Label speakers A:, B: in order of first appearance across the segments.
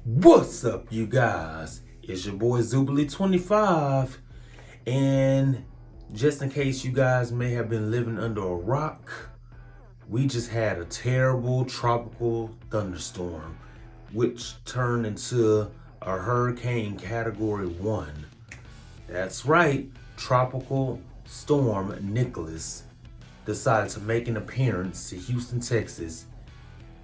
A: What's up, you guys? It's your boy Zubly25, and just in case you guys may have been living under a rock, we just had a terrible tropical thunderstorm, which turned into a hurricane category 1. That's right, Tropical Storm Nicholas decided to make an appearance to Houston, Texas,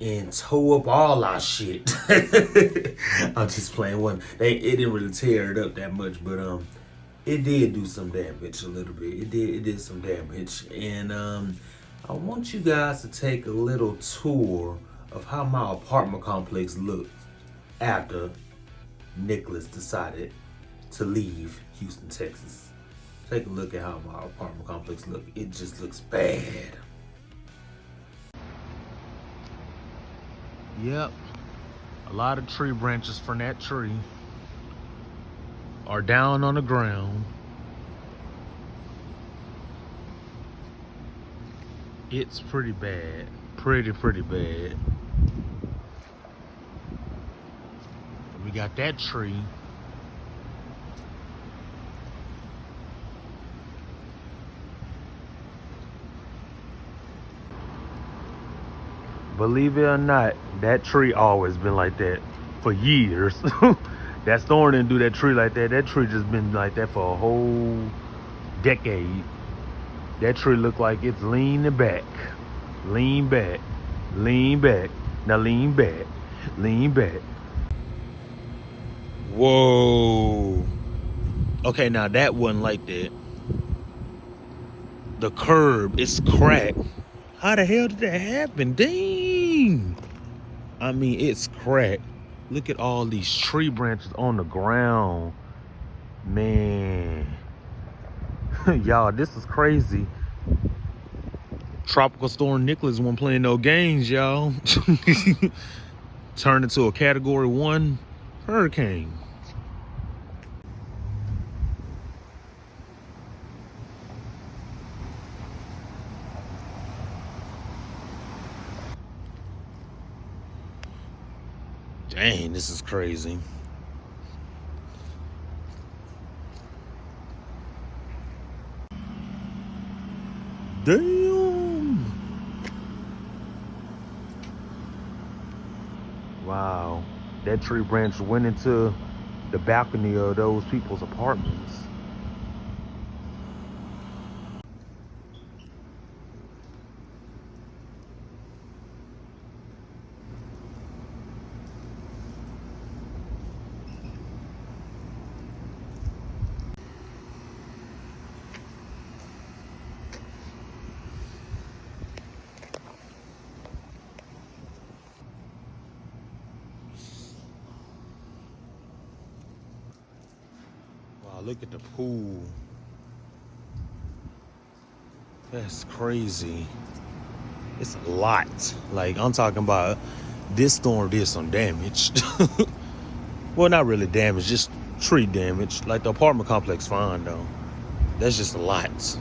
A: and tow up all our shit. I'm just playing one. It didn't really tear it up that much, but it did do some damage a little bit. It did some damage, and I want you guys to take a little tour of how my apartment complex looked after Nicholas decided to leave Houston, Texas. Take a look at how my apartment complex looked. It just looks bad. Yep, a lot of tree branches from that tree are down on the ground. It's pretty bad, pretty bad. We got that tree. Believe it or not, that tree always been like that for years. That storm didn't do that tree like that. That tree just been like that for a whole decade. That tree look like it's leaning back. Lean back. Lean back. Now lean back. Lean back. Whoa. Okay, now that wasn't like that. The curb is cracked. How the hell did that happen? Dang. I mean, it's cracked. Look at all these tree branches on the ground. Man. Y'all, this is crazy. Tropical Storm Nicholas wasn't playing no games, y'all. Turned into a category 1 hurricane. Dang, this is crazy. Damn. Wow. That tree branch went into the balcony of those people's apartments. Wow, look at the pool. That's crazy. It's a lot. Like, I'm talking about this storm did some damage. Well, not really damage, just tree damage. Like, the apartment complex fine though. That's just a lot.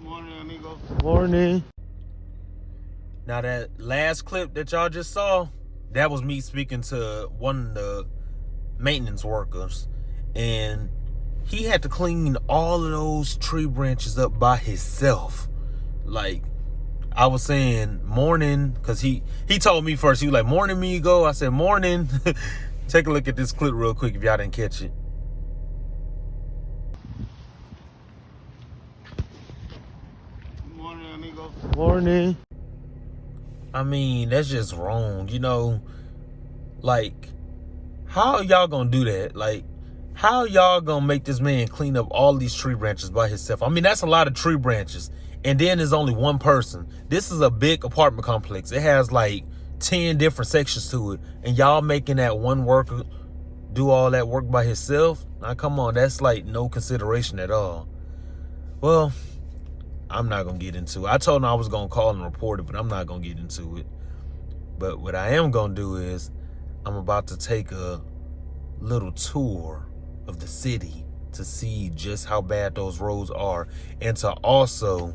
B: Morning, amigo.
A: Morning. Now that last clip that y'all just saw, that was me speaking to one of the maintenance workers, and he had to clean all of those tree branches up by himself. Like, I was saying morning, because he told me first. He was like, morning, amigo. I said, morning. Take a look at this clip real quick if y'all didn't catch it.
B: Morning, amigo.
A: Morning. I mean, that's just wrong, you know. Like, how y'all gonna do that? Like, how y'all gonna make this man clean up all these tree branches by himself? I mean, that's a lot of tree branches. And then there's only one person. This is a big apartment complex. It has like 10 different sections to it. And y'all making that one worker do all that work by himself? Now, come on, that's like no consideration at all. Well, I'm not gonna get into it. I told him I was gonna call and report it, but I'm not gonna get into it. But what I am gonna do is I'm about to take a little tour of the city to see just how bad those roads are, and to also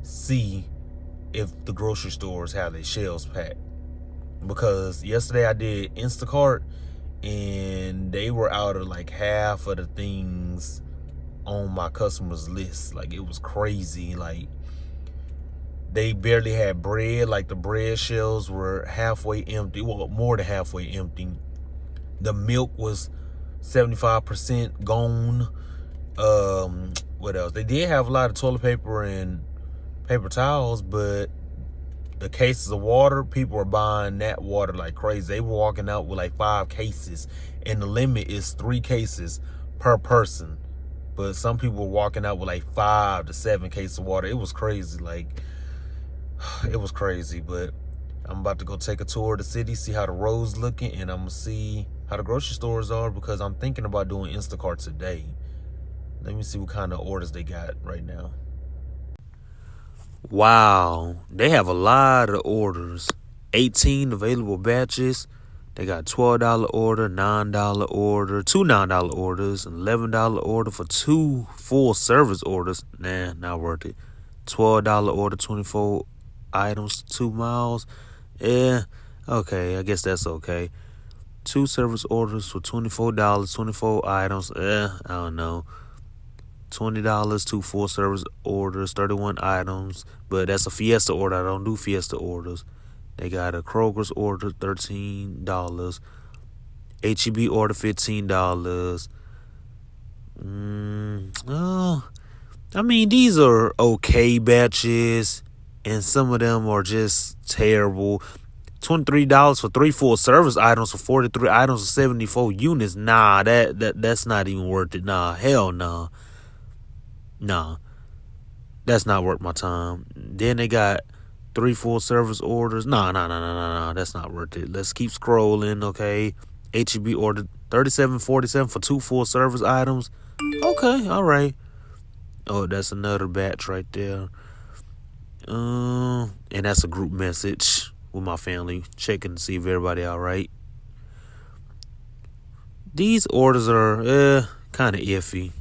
A: see if the grocery stores have their shelves packed. Because yesterday I did Instacart and they were out of like half of the things on my customers list. Like, it was crazy. Like, they barely had bread. Like, the bread shelves were halfway empty. Well, more than halfway empty. The milk was 75% gone. What else? They did have a lot of toilet paper and paper towels, but the cases of water, people were buying that water like crazy. They were walking out with like 5 cases, and the limit is 3 cases per person. But some people were walking out with like 5 to 7 cases of water. It was crazy. Like, it was crazy. But I'm about to go take a tour of the city, see how the roads looking, and I'm gonna see how the grocery stores are, because I'm thinking about doing Instacart today. Let me see what kind of orders they got right now. Wow, they have a lot of orders. 18 available batches. They got $12 order, $9 order, 2 $9 orders, and $11 order for 2 full service orders. Nah, not worth it. $12 order, 24 items, 2 miles. Yeah, okay, I guess that's okay. 2 service orders for $24, 24 items. I don't know. $20, 2 full service orders, 31 items. But that's a Fiesta order. I don't do Fiesta orders. They got a Kroger's order, $13. H-E-B order, $15. I mean, these are okay batches, and some of them are just terrible. $23 for 3 full service items for 43 items of 74 units. Nah, that's not even worth it. Nah, hell nah. Nah, that's not worth my time. Then they got 3 full service orders. Nah, that's not worth it. Let's keep scrolling, okay? H-E-B ordered $37.47 for 2 full service items. Okay, all right. Oh, that's another batch right there. And that's a group message with my family, checking to see if everybody all right. These orders are kind of iffy.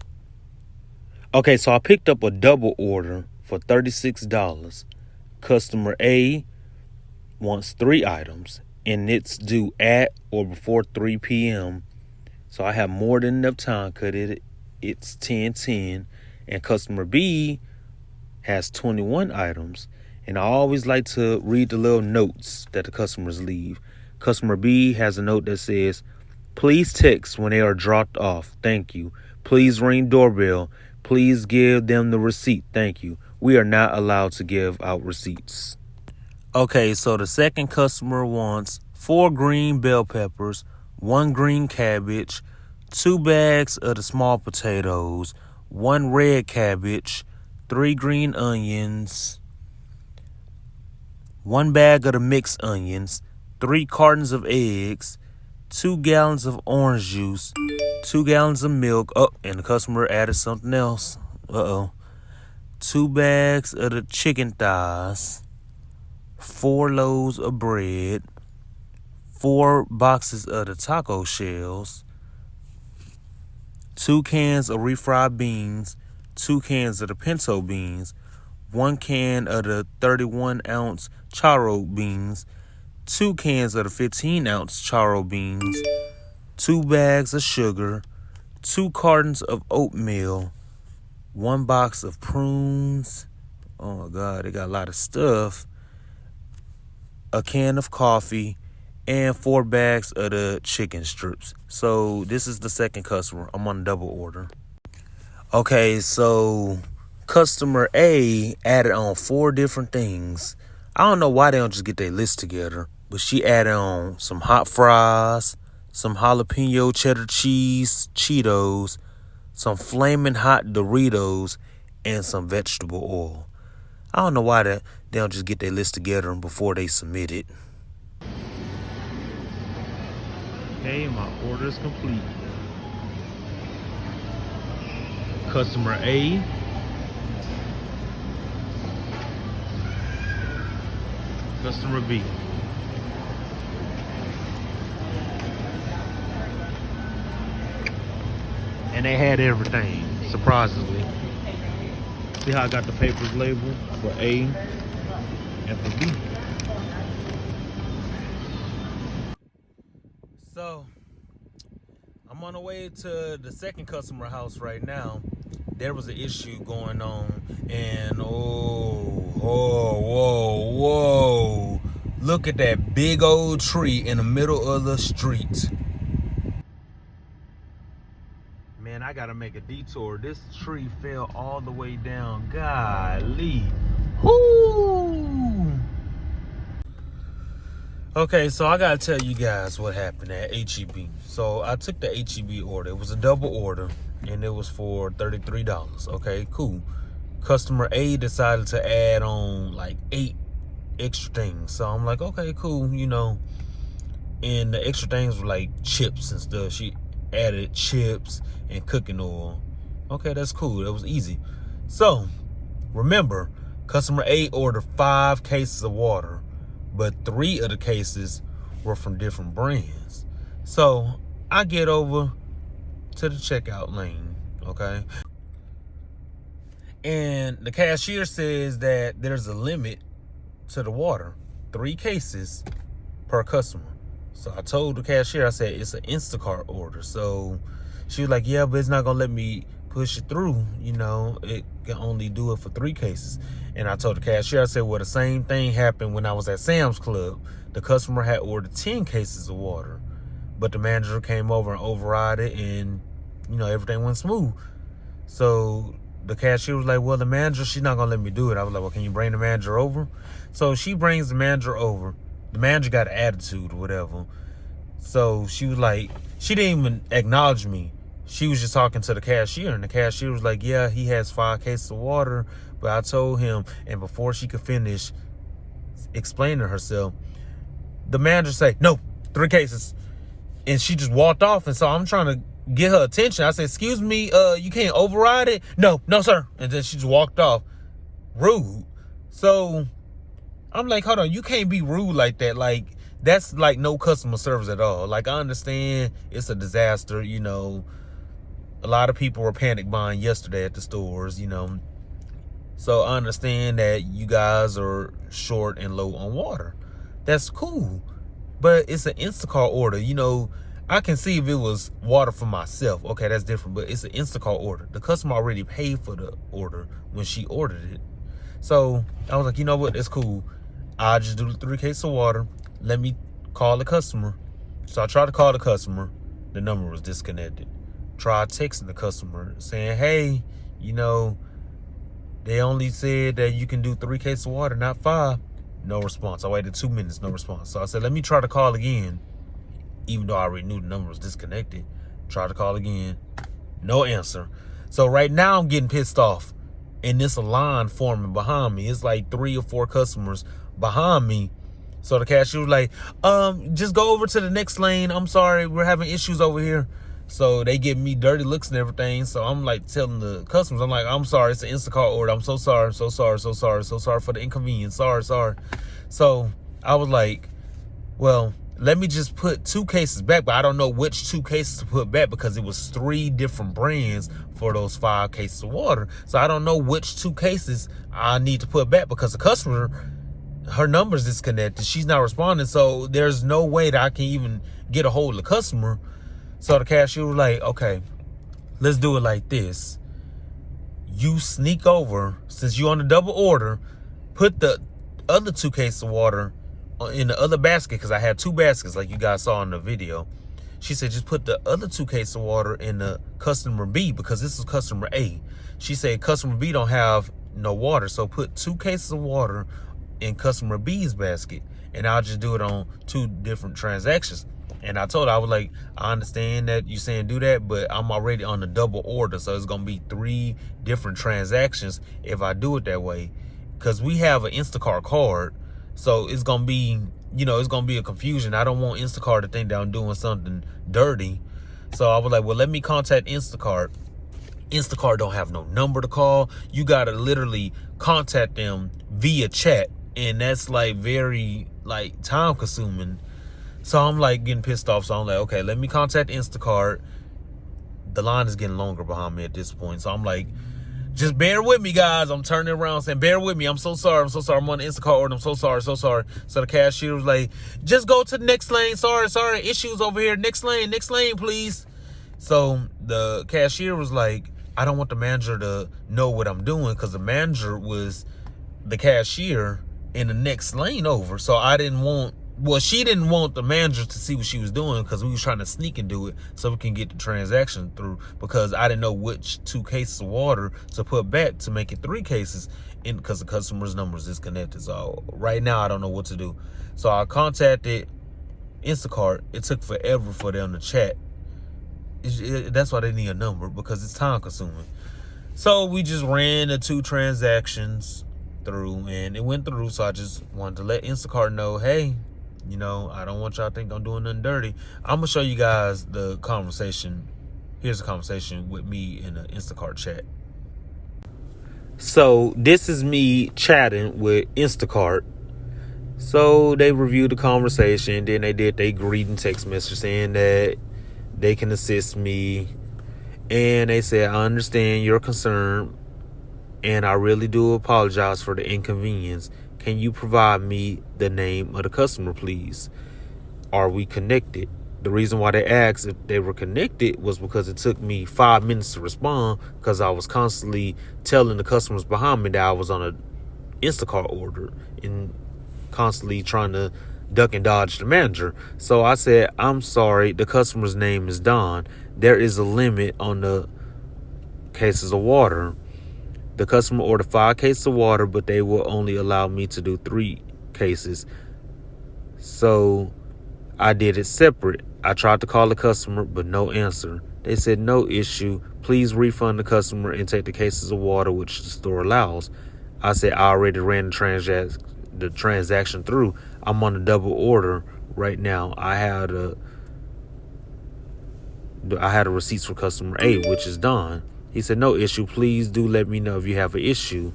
A: Okay, so I picked up a double order for $36. Customer A wants 3 items, and it's due at or before 3 p.m. So I have more than enough time because it's 10:10. And customer B has 21 items. And I always like to read the little notes that the customers leave. Customer B has a note that says, "Please text when they are dropped off. Thank you. Please ring doorbell. Please give them the receipt. Thank you. We are not allowed to give out receipts." Okay, so the second customer wants 4 green bell peppers, 1 green cabbage, 2 bags of the small potatoes, 1 red cabbage, 3 green onions, 1 bag of the mixed onions, 3 cartons of eggs, 2 gallons of orange juice, 2 gallons of milk. Oh, and the customer added something else. 2 bags of the chicken thighs, 4 loaves of bread, 4 boxes of the taco shells, 2 cans of refried beans, 2 cans of the pinto beans, 1 can of the 31-ounce charro beans, 2 cans of the 15-ounce charro beans, 2 bags of sugar, 2 cartons of oatmeal, 1 box of prunes. Oh my God, they got a lot of stuff. A can of coffee, and 4 bags of the chicken strips. So this is the second customer. I'm on a double order. Okay, so customer A added on 4 different things. I don't know why they don't just get their list together, but she added on some hot fries, some jalapeno cheddar cheese Cheetos, some flaming hot Doritos, and some vegetable oil. I don't know why they don't just get their list together before they submit it. Okay, my order is complete. Customer A customer B. and they had everything, surprisingly. See how I got the papers labeled for A and for B. So, I'm on the way to the second customer house right now. There was an issue going on, and whoa. Look at that big old tree in the middle of the street. Man, I gotta make a detour. This tree fell all the way down. Golly. Whoo! Okay, so I gotta tell you guys what happened at HEB. So I took the HEB order. It was a double order, and it was for $33. Okay, cool. Customer A decided to add on like 8 extra things. So I'm like, okay, cool, you know. And the extra things were like chips and stuff. She added chips and cooking oil. Okay, that's cool. That was easy. So remember, customer A ordered 5 cases of water, but 3 of the cases were from different brands. So I get over to the checkout lane, okay? And the cashier says that there's a limit to the water, 3 cases per customer. So I told the cashier, I said, it's an Instacart order. So she was like, yeah, but it's not gonna let me push it through. You know, it can only do it for 3 cases. And I told the cashier, I said, well, the same thing happened when I was at Sam's Club. The customer had ordered 10 cases of water, but the manager came over and override it, and, you know, everything went smooth. So the cashier was like, well, the manager, she's not gonna let me do it. I was like, well, can you bring the manager over? So she brings the manager over. The manager got an attitude or whatever. So she was like, she didn't even acknowledge me. She was just talking to the cashier, and the cashier was like, yeah, he has 5 cases of water, but I told him. And before she could finish explaining herself, the manager said, no, 3 cases. And she just walked off. And so I'm trying to get her attention. I said, excuse me, you can't override it? No, sir. And then she just walked off. Rude. So I'm like, hold on, you can't be rude like that. Like, that's like no customer service at all. Like, I understand it's a disaster, you know. A lot of people were panic buying yesterday at the stores, you know. So I understand that you guys are short and low on water. That's cool. But it's an Instacart order, you know. I can see if it was water for myself. Okay, that's different. But it's an Instacart order. The customer already paid for the order when she ordered it. So I was like, you know what? It's cool. I'll just do the 3 cases of water. Let me call the customer. So I tried to call the customer. The number was disconnected. Tried texting the customer saying, hey, you know, they only said that you can do 3 cases of water, not 5. No response. I waited 2 minutes, no response. So I said, let me try to call again. Even though I already knew the number was disconnected. Tried to call again. No answer. So right now I'm getting pissed off. And this a line forming behind me. It's like 3 or 4 customers behind me. So the cashier was like, just go over to the next lane. I'm sorry, we're having issues over here. So they give me dirty looks and everything. So I'm like telling the customers, I'm like, I'm sorry, it's an Instacart order. I'm so sorry, so sorry for the inconvenience. Sorry. So I was like, well, let me just put 2 cases back, but I don't know which 2 cases to put back because it was 3 different brands for those 5 cases of water. So I don't know which 2 cases I need to put back because the customer, her number's disconnected. She's not responding. So there's no way that I can even get a hold of the customer. So the cashier was like, okay, let's do it like this. You sneak over, since you're on the double order, put the other 2 cases of water in the other basket, because I had 2 baskets like you guys saw in the video. She said, just put the other 2 cases of water in the customer B, because this is customer A. She said customer B don't have no water, so put 2 cases of water in customer B's basket, and I'll just do it on 2 different transactions. And I told her, I was like, I understand that you're saying do that, but I'm already on the double order, so it's gonna be 3 different transactions if I do it that way, because we have an Instacart card. So it's gonna be, you know, it's gonna be a confusion. I don't want Instacart to think that I'm doing something dirty. So I was like, well, let me contact Instacart. Instacart don't have no number to call. You gotta literally contact them via chat, and that's like very like time consuming. So I'm like getting pissed off. So I'm like, okay, let me contact Instacart. the line is getting longer behind me at this point. So I'm like, just bear with me, guys. I'm turning around saying, bear with me. I'm so sorry. I'm so sorry. I'm on the Instacart order. I'm so sorry. So sorry. So the cashier was like, just go to the next lane. Sorry. Issues over here. Next lane, please. So the cashier was like, I don't want the manager to know what I'm doing, because the manager was the cashier in the next lane over. So she didn't want the manager to see what she was doing, because we was trying to sneak and do it so we can get the transaction through, because I didn't know which 2 cases of water to put back to make it 3 cases because the customer's number is disconnected. So right now I don't know what to do. So I contacted Instacart. It took forever for them to chat. That's why they need a number, because it's time consuming. So we just ran the 2 transactions through and it went through. So I just wanted to let Instacart know, hey, you know, I don't want y'all to think I'm doing nothing dirty. I'm gonna show you guys the conversation. Here's a conversation with me in the Instacart chat. So this is me chatting with Instacart. So they reviewed the conversation, then they did their greeting text message saying that they can assist me. And they said, I understand your concern, and I really do apologize for the inconvenience. Can you provide me the name of the customer, please? Are we connected? The reason why they asked if they were connected was because it took me 5 minutes to respond, because I was constantly telling the customers behind me that I was on an Instacart order and constantly trying to duck and dodge the manager. So I said, I'm sorry, the customer's name is Don. There is a limit on the cases of water. The customer ordered 5 cases of water, but they will only allow me to do 3 cases. So I did it separate. I tried to call the customer, but no answer. They said, no issue. Please refund the customer and take the cases of water, which the store allows. I said, I already ran the transaction through. I'm on a double order right now. I had a receipts for customer A, which is Don. He said, no issue. Please do let me know if you have an issue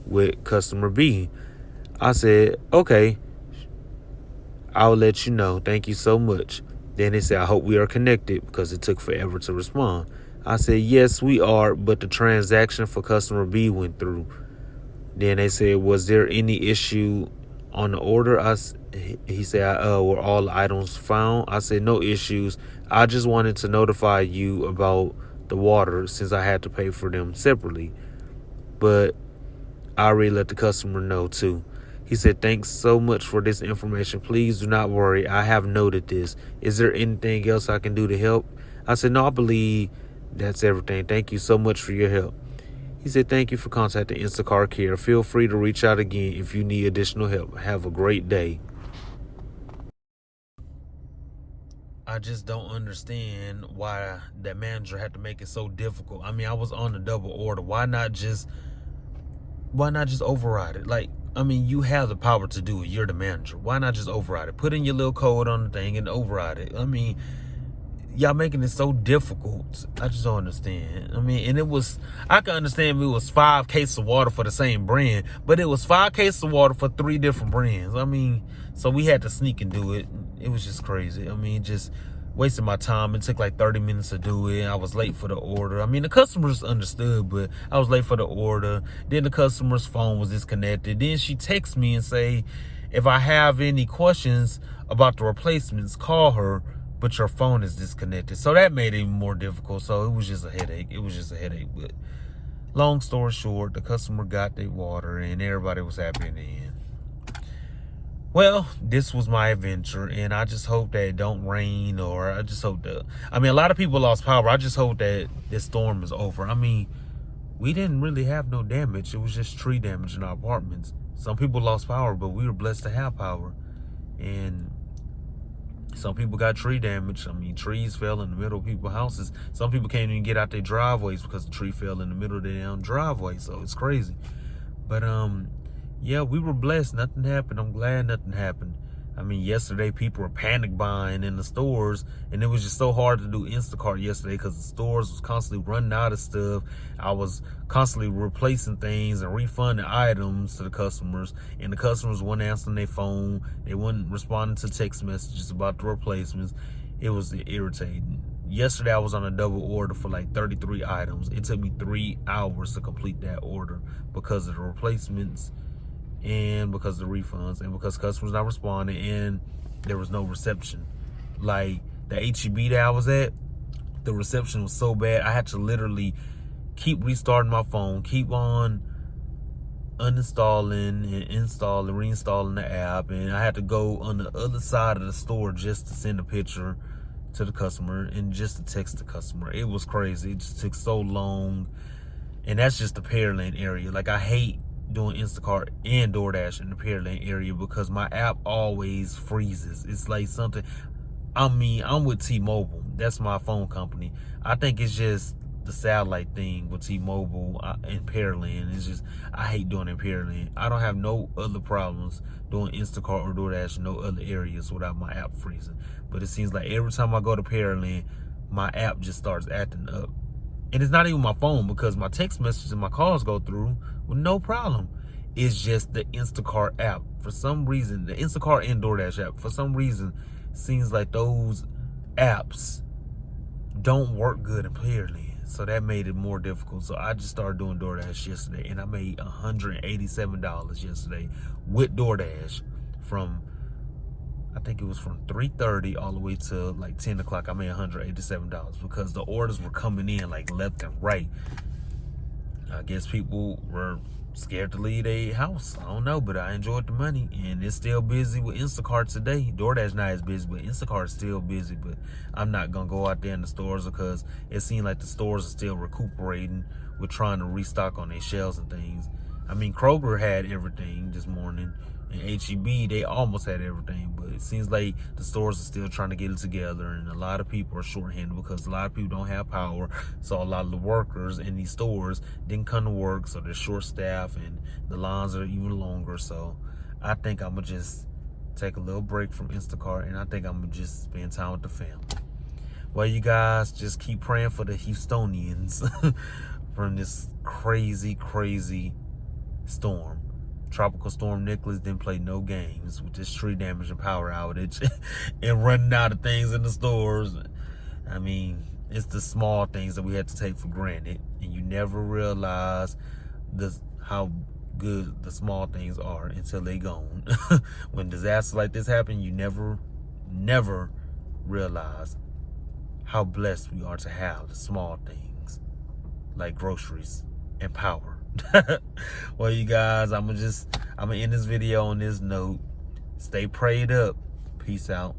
A: with customer B. I said, okay, I'll let you know. Thank you so much. Then they said, I hope we are connected, because it took forever to respond. I said, yes, we are, but the transaction for customer B went through. Then they said, was there any issue on the order? He said, were all the items found? I said, no issues. I just wanted to notify you about the water, since I had to pay for them separately. But I already let the customer know too. He said, thanks so much for this information. Please do not worry. I have noted this. Is there anything else I can do to help? I said, no, I believe that's everything. Thank you so much for your help. He said, thank you for contacting Instacart Care. Feel free to reach out again if you need additional help. Have a great day. I just don't understand why that manager had to make it so difficult. I mean, I was on a double order. Why not just override it? Like, I mean, you have the power to do it. You're the manager. Why not just override it? Put in your little code on the thing and override it. I mean, y'all making it so difficult. I just don't understand. I mean, and I can understand if it was 5 cases of water for the same brand, but it was 5 cases of water for 3 different brands. I mean, so we had to sneak and do it. It was just crazy. I mean, just wasting my time. It took like 30 minutes to do it. I was late for the order. I mean, the customers understood, but I was late for the order. Then the customer's phone was disconnected. Then she texts me and say, if I have any questions about the replacements, call her, but your phone is disconnected. So that made it even more difficult. So it was just a headache. But long story short, the customer got their water and everybody was happy in the end. Well, this was my adventure, and I just hope that it don't rain, or I just hope a lot of people lost power. I just hope that this storm is over. I mean, we didn't really have no damage. It was just tree damage in our apartments. Some people lost power, but we were blessed to have power. And some people got tree damage. I mean, trees fell in the middle of people's houses. Some people can't even get out their driveways because the tree fell in the middle of their own driveway. So it's crazy. But, yeah, we were blessed. Nothing happened. I'm glad nothing happened. I mean, yesterday people were panic buying in the stores, and it was just so hard to do Instacart yesterday because the stores was constantly running out of stuff. I was constantly replacing things and refunding items to the customers, and the customers weren't answering their phone. They weren't responding to text messages about the replacements. It was irritating. yesterday I was on a double order for like 33 items. It took me 3 hours to complete that order because of the replacements and because of the refunds and because customers not responding and there was no reception. Like the HEB that I was at, the reception was so bad I had to literally keep restarting my phone, keep on uninstalling and installing, reinstalling the app, and I had to go on the other side of the store just to send a picture to the customer and just to text the customer. It was crazy. It just took so long. And that's just the Pearland area. Like, I hate doing Instacart and DoorDash in the Pearland area because my app always freezes. It's like something, I'm with T-Mobile. That's my phone company. I think it's just the satellite thing with T-Mobile in Pearland. It's just, I hate doing it in Pearland. I don't have no other problems doing Instacart or DoorDash in no other areas without my app freezing. But it seems like every time I go to Pearland, my app just starts acting up. And it's not even my phone because my text messages and my calls go through with no problem. It's just the Instacart app. For some reason, the Instacart and DoorDash app, for some reason, seems like those apps don't work good in Pearland. So that made it more difficult. So I just started doing DoorDash yesterday, and I made $187 yesterday with DoorDash from, I think it was from 3:30 all the way to like 10 o'clock. I made $187 because the orders were coming in like left and right. I guess people were scared to leave their house. I don't know, but I enjoyed the money, and it's still busy with Instacart today. DoorDash not as busy, but Instacart is still busy. But I'm not gonna go out there in the stores because it seems like the stores are still recuperating with trying to restock on their shelves and things. I mean, Kroger had everything this morning, and HEB, they almost had everything, but it seems like the stores are still trying to get it together, and a lot of people are shorthanded because a lot of people don't have power. So a lot of the workers in these stores didn't come to work, so they're short staffed, and the lines are even longer. So I think I'm gonna just take a little break from Instacart, and I think I'm gonna just spend time with the family. Well, you guys just keep praying for the Houstonians from this crazy storm. Tropical Storm Nicholas didn't play no games with this tree damage and power outage and running out of things in the stores. I mean, it's the small things that we have to take for granted, and you never realize how good the small things are until they gone. When disasters like this happen, you never realize how blessed we are to have the small things like groceries and power. Well, you guys, I'm gonna end this video on this note. Stay prayed up. Peace out.